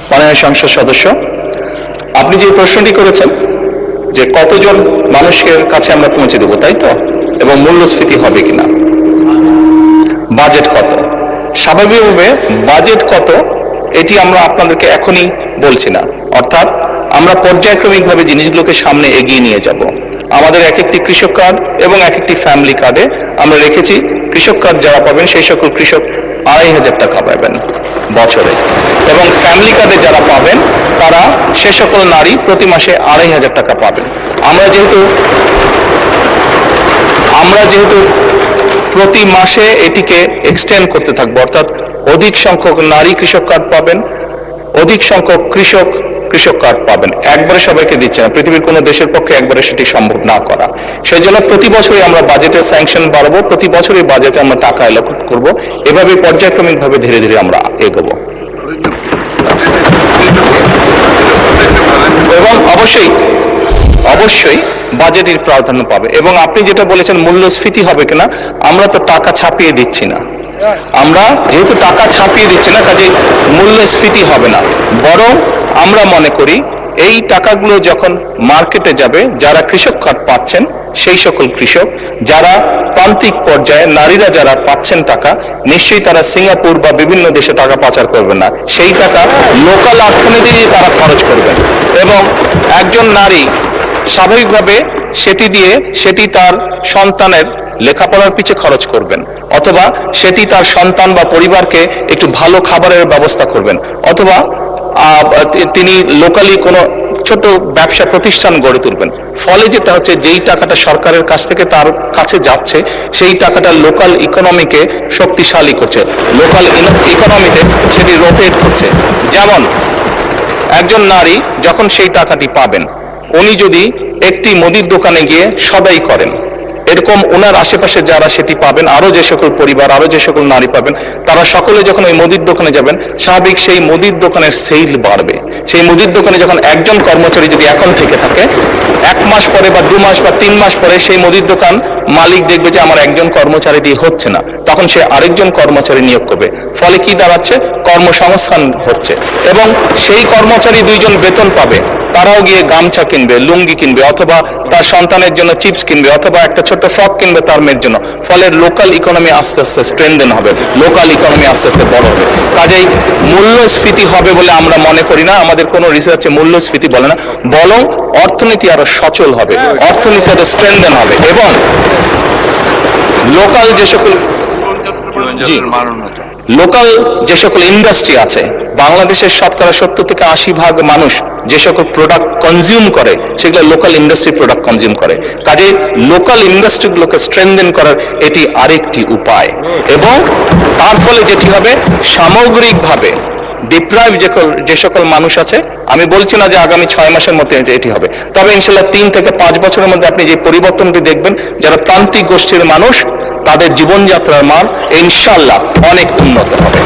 মাননীয় সংসদ সদস্য, আপনি যে প্রশ্নটি করেছেন যে কতজন মানুষের কাছে আমরা পৌঁছে দেব, তাই তো, এবং মূল্যস্ফীতি হবে কিনা, বাজেট কত, স্বাভাবিকভাবে বাজেট কত এটি আমরা আপনাদেরকে এখনই বলছি না। অর্থাৎ আমরা পর্যায়ক্রমিকভাবে জিনিসগুলোকে সামনে এগিয়ে নিয়ে যাব। আমাদের এক একটি কৃষক কার্ড এবং এক একটি ফ্যামিলি কার্ডে আমরা রেখেছি কৃষক কার্ড যারা পাবেন সেই সকল কৃষক 2,500 টাকা পাবেন বছরে, এবং ফ্যামিলি কার্ডে যারা পাবেন তারা সে সকল নারী প্রতি মাসে 2,500 টাকা পাবেন। আমরা যেহেতু প্রতি মাসে এটিকে এক্সটেন্ড করতে থাকবো, অর্থাৎ অধিক সংখ্যক নারী কৃষক কার্ড পাবেন, অধিক সংখ্যক কৃষক কার্ড পাবেন। একবারে সবাইকে দিচ্ছে না, পৃথিবীর কোনো দেশের পক্ষে একবারে সেটি সম্ভব না করা। সেই জন্য প্রতি বছরই আমরা বাজেটের স্যাংশন বাড়াবো, প্রতি বছরই বাজেটে আমরা টাকা অ্যালোকেট করবো, এভাবে পর্যায়ক্রমিকভাবে ধীরে ধীরে আমরা এগোবো। এবং অবশ্যই বাজেটের প্রাধান্য পাবে। এবং আপনি যেটা বলেছেন মূল্যস্ফীতি হবে কিনা, আমরা তো টাকা ছাপিয়ে দিচ্ছি না, আমরা যেহেতু টাকা ছাপিয়ে দিচ্ছি না কাজে মূল্যস্ফীতি হবে না, বরং আমরা মনে করি এই টাকাগুলো যখন মার্কেটে যাবে, যারা কৃষক কার্ড পাচ্ছেন সেই সকল কৃষক, যারা প্রান্তিক পর্যায়ে নারীরা যারা পাচ্ছেন টাকা, নিশ্চয়ই তারা সিঙ্গাপুর বা বিভিন্ন দেশে টাকা পাচার করবেন না, সেই টাকা লোকাল অর্থনীতি তারা খরচ করবেন। এবং একজন নারী স্বাভাবিকভাবে সেটি তার সন্তানের লেখাপড়ার পিছে খরচ করবেন, অথবা সেটি তার সন্তান বা পরিবারকে একটু ভালো খাবারের ব্যবস্থা করবেন, অথবা তিনি লোকালি কোনো ছোট ব্যবসা প্রতিষ্ঠান গড়ে তুলবেন। ফলে যেটা হচ্ছে, যেই টাকাটা সরকারের কাছ থেকে তার কাছে যাচ্ছে সেই টাকাটা লোকাল ইকোনমিকে শক্তিশালী করছে, লোকাল ইকোনমিতে সেটি রোটেট করছে। যেমন একজন নারী যখন সেই টাকাটি পাবেন, উনি যদি একটি মুদির দোকানে গিয়ে সদাই করেন, এরকম ওনার আশেপাশে যারা সেটি পাবেন, আরো যে সকল পরিবার, আরো যে সকল নারী পাবেন, তারা সকলে যখন ওই মুদির দোকানে যাবেন, স্বাভাবিক সেই মুদির দোকানের সেল বাড়বে। সেই মুদির দোকানে যখন একজন কর্মচারী যদি এখন থেকে থাকে, 1 মাস পরে বা 2 মাস বা 3 মাস পরে সেই মুদির দোকান মালিক দেখবে যে আমার একজন কর্মচারী দিয়ে হচ্ছে না, তখন সে আরেকজন কর্মচারী নিয়োগ করবে। ফলে কি দাঁড়াচ্ছে, কর্মসংস্থান হচ্ছে, এবং সেই কর্মচারী 2 জন বেতন পাবে, তারাও গিয়ে গামছা কিনবে, লুঙ্গি কিনবে, অথবা তার সন্তানের জন্য চিপস কিনবে, অথবা একটা ছোট্ট ফ্রক কিনবে তার মেয়ের জন্য। ফলে লোকাল ইকোনমি আস্তে আস্তে স্ট্রেনদেন হবে, লোকাল ইকোনমি আস্তে আস্তে বড় হবে। কাজেই মূল্যস্ফীতি হবে বলে আমরা মনে করি না, আমাদের কোনো রিসার্চে মূল্যস্ফীতি বলে না, বরং অর্থনীতি আরো সচল হবে, অর্থনীতি আরো স্ট্রেনদেন হবে, এবং লোকাল যে সকল ইন্ডাস্ট্রি আছে, বাংলাদেশের শতকরা 70 থেকে 80% মানুষ যে সকল প্রোডাক্ট কনজিউম করে সেগুলো লোকাল ইন্ডাস্ট্রি প্রোডাক্ট কনজিউম করে। কাজে লোকাল ইন্ডাস্ট্রিগুলোকে স্ট্রেনদেন করার এটি আরেকটি উপায়। এবং তার ফলে যেটি হবে, সামগ্রিকভাবে ডিপ্রাইভ যে সকল মানুষ আছে, আমি বলছি না যে আগামী 6 মাসের মধ্যে এটি হবে, তবে ইনশাল্লাহ 3 থেকে 5 বছরের মধ্যে আপনি যে পরিবর্তনটি দেখবেন, যারা প্রান্তিক গোষ্ঠীর মানুষ, তাদের জীবনযাত্রার মান ইনশাল্লাহ অনেক উন্নত হবে।